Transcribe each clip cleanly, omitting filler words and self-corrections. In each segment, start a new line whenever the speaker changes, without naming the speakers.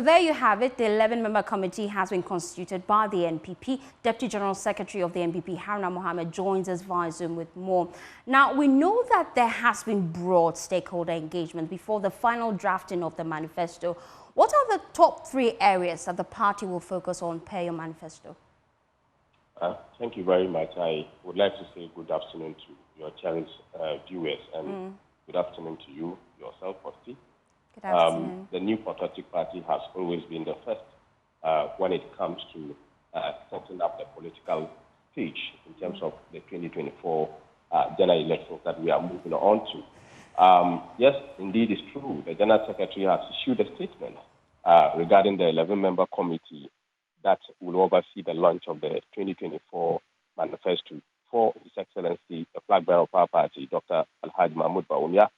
there you have it. The 11-member committee has been constituted by the NPP. Deputy General Secretary of the NPP, Haruna Mohammed, joins us via Zoom with more. Now, we know that there has been broad stakeholder engagement before the final drafting of the manifesto. What are the top 3 areas that the party will focus on per your manifesto?
Thank you very much. I would like to say good afternoon to your cherished viewers and good afternoon to you, yourself, Posti.
Good afternoon.
The New Patriotic Party has always been the first when it comes to setting up the political stage in terms of the 2024 general elections that we are moving on to. Yes, indeed, it's true. The General Secretary has issued a statement regarding the 11-member committee that will oversee the launch of the 2024 manifesto for His Excellency, the flag bearer of our party, Dr. Alhaji Mahmoud Bawumia.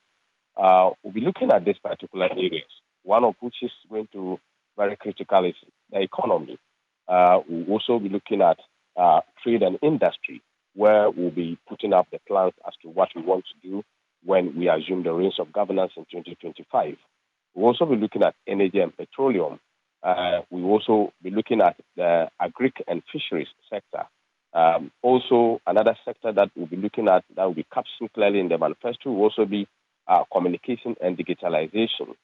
We'll be looking at these particular areas, one of which is going to very critical is the economy. We'll also be looking at trade and industry, where we'll be putting up the plans as to what we want to do when we assume the reins of governance in 2025. We'll also be looking at energy and petroleum. We'll also be looking at the agri and fisheries sector. Also, another sector that we'll be looking at that will be captioned clearly in the manifesto will also be communication and digitalization.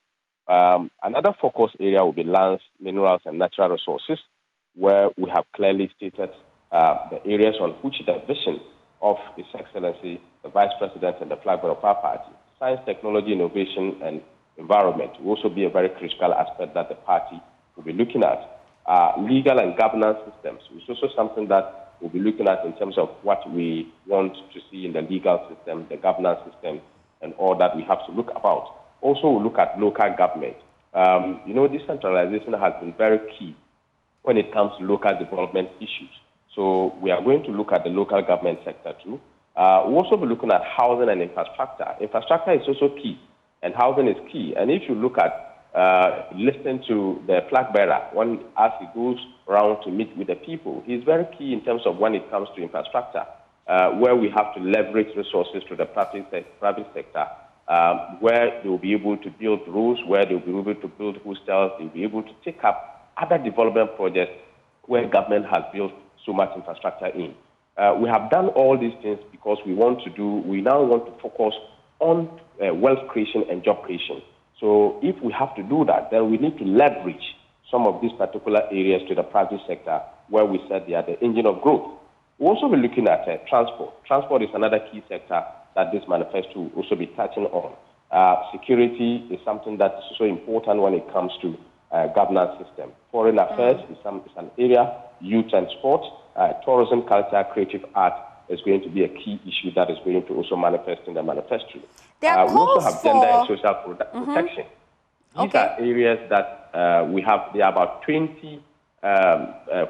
Another focus area will be lands, minerals, and natural resources, where we have clearly stated the areas on which the vision of His Excellency, the Vice President and the flag bearer of our party, science, technology, innovation, and environment will also be a very critical aspect that the party will be looking at. Legal and governance systems is also something that we'll be looking at in terms of what we want to see in the legal system, the governance system, and all that we have to look about. Also, we'll look at local government. Decentralization has been very key when it comes to local development issues. So we are going to look at the local government sector too. We'll also be looking at housing and infrastructure. Infrastructure is also key, and housing is key. And if you look at listen to the flag bearer as he goes around to meet with the people, he's very key in terms of when it comes to infrastructure, where we have to leverage resources to the private sector, where they will be able to build roads, where they will be able to build hostels, they will be able to take up other development projects where government has built so much infrastructure in. We have done all these things because we now want to focus on wealth creation and job creation. So if we have to do that, then we need to leverage some of these particular areas to the private sector where we said they are the engine of growth. We'll also be looking at transport. Transport is another key sector that this manifesto will also be touching on. Security is something that's so important when it comes to governance system. Foreign affairs is an area, youth and sports, tourism, culture, creative art is going to be a key issue that is going to also manifest in the manifesto. We also have gender and social protection. These are areas that we have. There are about 20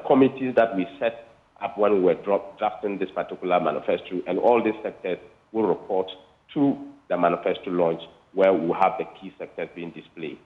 committees that we set up when we were drafting this particular manifesto, and all these sectors will report to the manifesto launch, where we will have the key sectors being displayed.